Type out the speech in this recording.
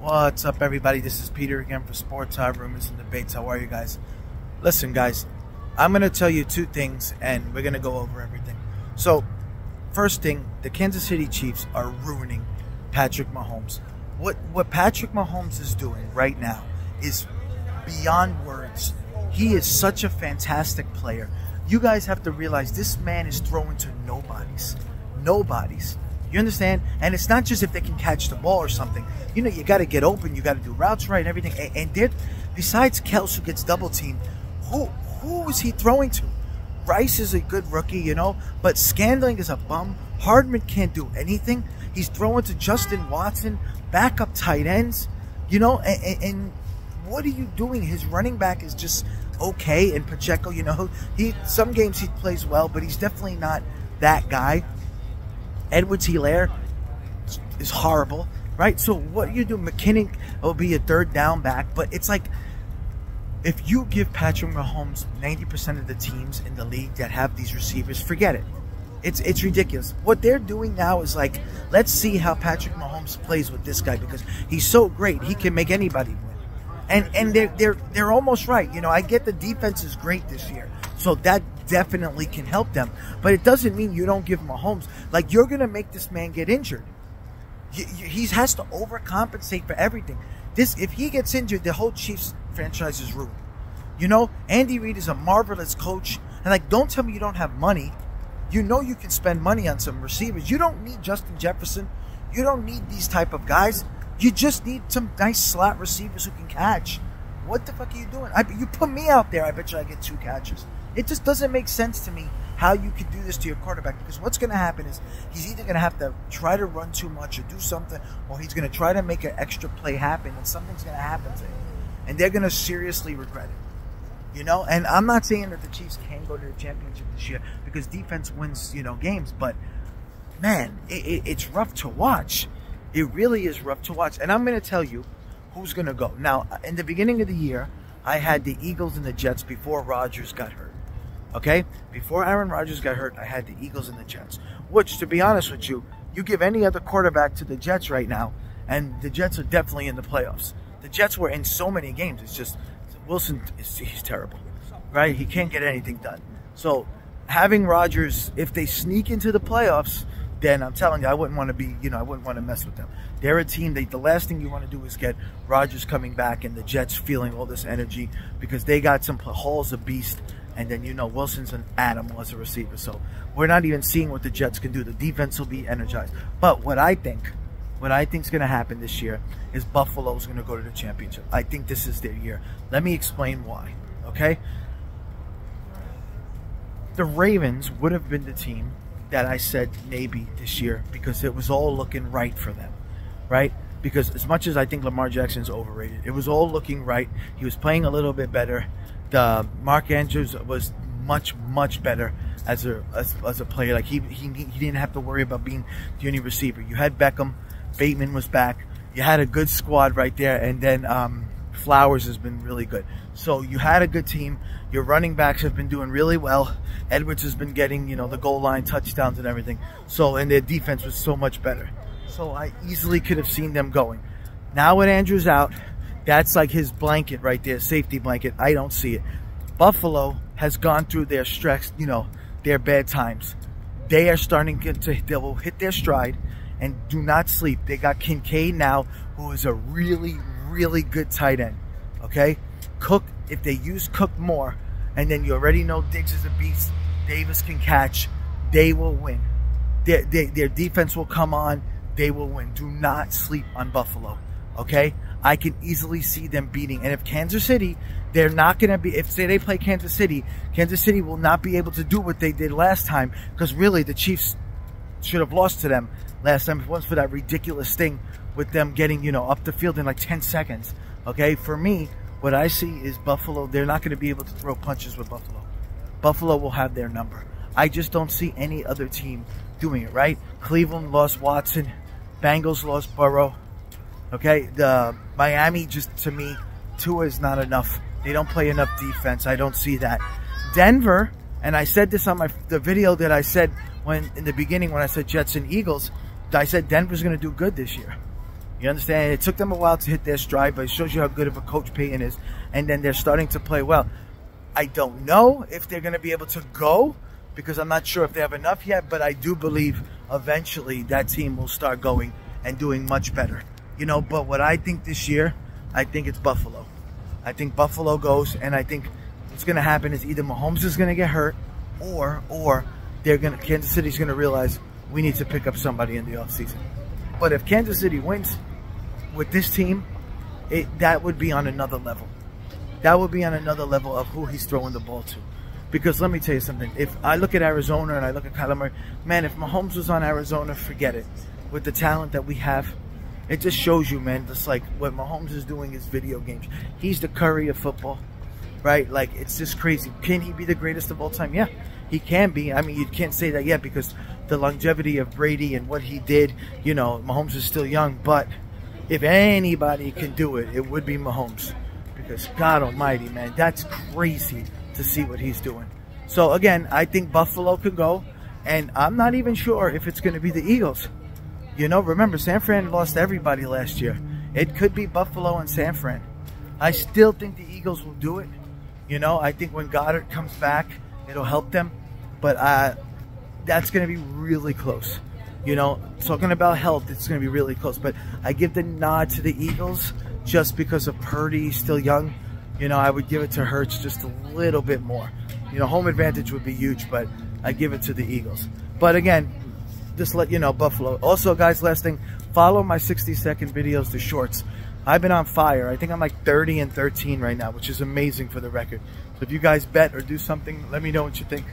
What's up, everybody? This is Peter again for Sports Rumors and Debates. How are you guys? Listen, guys, I'm going to tell you two things, and we're going to go over everything. So, first thing, the Kansas City Chiefs are ruining Patrick Mahomes. What Patrick Mahomes is doing right now is beyond words. He is such a fantastic player. You guys have to realize this man is throwing to nobodies. Nobodies. You understand? And it's not just if they can catch the ball or something. You know, you got to get open. You got to do routes right and everything. And besides Kels, who gets double teamed, who is he throwing to? Rice is a good rookie, you know, but Scandling is a bum. Hardman can't do anything. He's throwing to Justin Watson, backup tight ends, you know, and what are you doing? His running back is just okay. And Pacheco, you know, some games he plays well, but he's definitely not that guy. Edwards-Helaire is horrible, right? So what you do, McKinnon will be a third down back, but it's like if you give Patrick Mahomes 90% of the teams in the league that have these receivers, forget it. It's ridiculous. What they're doing now is like, let's see how Patrick Mahomes plays with this guy because he's so great. He can make anybody win. And they're almost right. You know, I get the defense is great this year, so that definitely can help them. But it doesn't mean you don't give Mahomes. Like, you're going to make this man get injured. He has to overcompensate for everything. If he gets injured, the whole Chiefs franchise is ruined. You know, Andy Reid is a marvelous coach. And, like, don't tell me you don't have money. You know you can spend money on some receivers. You don't need Justin Jefferson. You don't need these type of guys. You just need some nice slot receivers who can catch. What the fuck are you doing? You put me out there, I bet you I get 2 catches. It just doesn't make sense to me how you could do this to your quarterback, because what's going to happen is he's either going to have to try to run too much or do something, or he's going to try to make an extra play happen, and something's going to happen to him. And they're going to seriously regret it. You know? And I'm not saying that the Chiefs can go to the championship this year, because defense wins, you know, games. But, man, it's rough to watch. It really is rough to watch. And I'm going to tell you who's going to go. Now, in the beginning of the year, I had the Eagles and the Jets before Rodgers got hurt. Okay? Before Aaron Rodgers got hurt, I had the Eagles and the Jets. Which, to be honest with you, you give any other quarterback to the Jets right now, and the Jets are definitely in the playoffs. The Jets were in so many games. It's just, Wilson, he's terrible. Right? He can't get anything done. So, having Rodgers, if they sneak into the playoffs, then I'm telling you, I wouldn't want to be, you know, I wouldn't want to mess with them. They're a team, the last thing you want to do is get Rodgers coming back and the Jets feeling all this energy, because they got some Hall's a beast, and then, you know, Wilson's an animal as a receiver. So we're not even seeing what the Jets can do. The defense will be energized. But what I think is going to happen this year is Buffalo's going to go to the championship. I think this is their year. Let me explain why, okay? The Ravens would have been the team that I said maybe this year, because it was all looking right for them, right? Because as much as I think Lamar Jackson's overrated, it was all looking right. He was playing a little bit better. Mark Andrews was much better as a player. Like he didn't have to worry about being the only receiver. You had Beckham, Bateman was back. You had a good squad right there, and then Flowers has been really good. So you had a good team. Your running backs have been doing really well. Edwards has been getting, you know, the goal line touchdowns and everything. So, and their defense was so much better. So I easily could have seen them going. Now with Andrews out, that's like his blanket right there, safety blanket. I don't see it. Buffalo has gone through their stress, you know, their bad times. They are starting they will hit their stride, and do not sleep. They got Kincaid now, who is a really good tight end. Okay? Cook, if they use Cook more, and then you already know Diggs is a beast, Davis can catch, they will win. Their defense will come on, they will win. Do not sleep on Buffalo. Okay? I can easily see them beating. And if Kansas City, they're not going to be, if say they play Kansas City will not be able to do what they did last time, because really the Chiefs should have lost to them last time if it wasn't for that ridiculous thing with them getting, you know, up the field in like 10 seconds. Okay? For me, what I see is Buffalo, they're not going to be able to throw punches with Buffalo. Buffalo will have their number. I just don't see any other team doing it, right? Cleveland lost Watson. Bengals lost Burrow. Okay, the Miami, just to me, Tua is not enough. They don't play enough defense. I don't see that. Denver, and I said this on the video that I said in the beginning when I said Jets and Eagles, I said Denver's going to do good this year. You understand? It took them a while to hit their stride, but it shows you how good of a coach Peyton is. And then they're starting to play well. I don't know if they're going to be able to go, because I'm not sure if they have enough yet, but I do believe eventually that team will start going and doing much better. You know, but what I think this year, I think it's Buffalo. I think Buffalo goes, and I think what's going to happen is either Mahomes is going to get hurt, or Kansas City's going to realize we need to pick up somebody in the offseason. But if Kansas City wins with this team, that would be on another level. That would be on another level of who he's throwing the ball to. Because let me tell you something. If I look at Arizona and I look at Kyler Murray, man, if Mahomes was on Arizona, forget it. With the talent that we have, it just shows you, man, just like what Mahomes is doing is video games. He's the Curry of football, right? Like, it's just crazy. Can he be the greatest of all time? Yeah, he can be. I mean, you can't say that yet because the longevity of Brady and what he did, you know, Mahomes is still young. But if anybody can do it, it would be Mahomes. Because God almighty, man, that's crazy to see what he's doing. So, again, I think Buffalo could go. And I'm not even sure if it's going to be the Eagles. You know, remember, San Fran lost everybody last year. It could be Buffalo and San Fran. I still think the Eagles will do it. You know, I think when Goddard comes back, it'll help them. But that's going to be really close. You know, talking about health, it's going to be really close. But I give the nod to the Eagles just because of Purdy, still young. You know, I would give it to Hurts just a little bit more. You know, home advantage would be huge, but I give it to the Eagles. But again, just let you know, Buffalo. Also, guys, last thing, follow my 60-second videos, the shorts. I've been on fire. I think I'm like 30 and 13 right now, which is amazing for the record. So if you guys bet or do something, let me know what you think.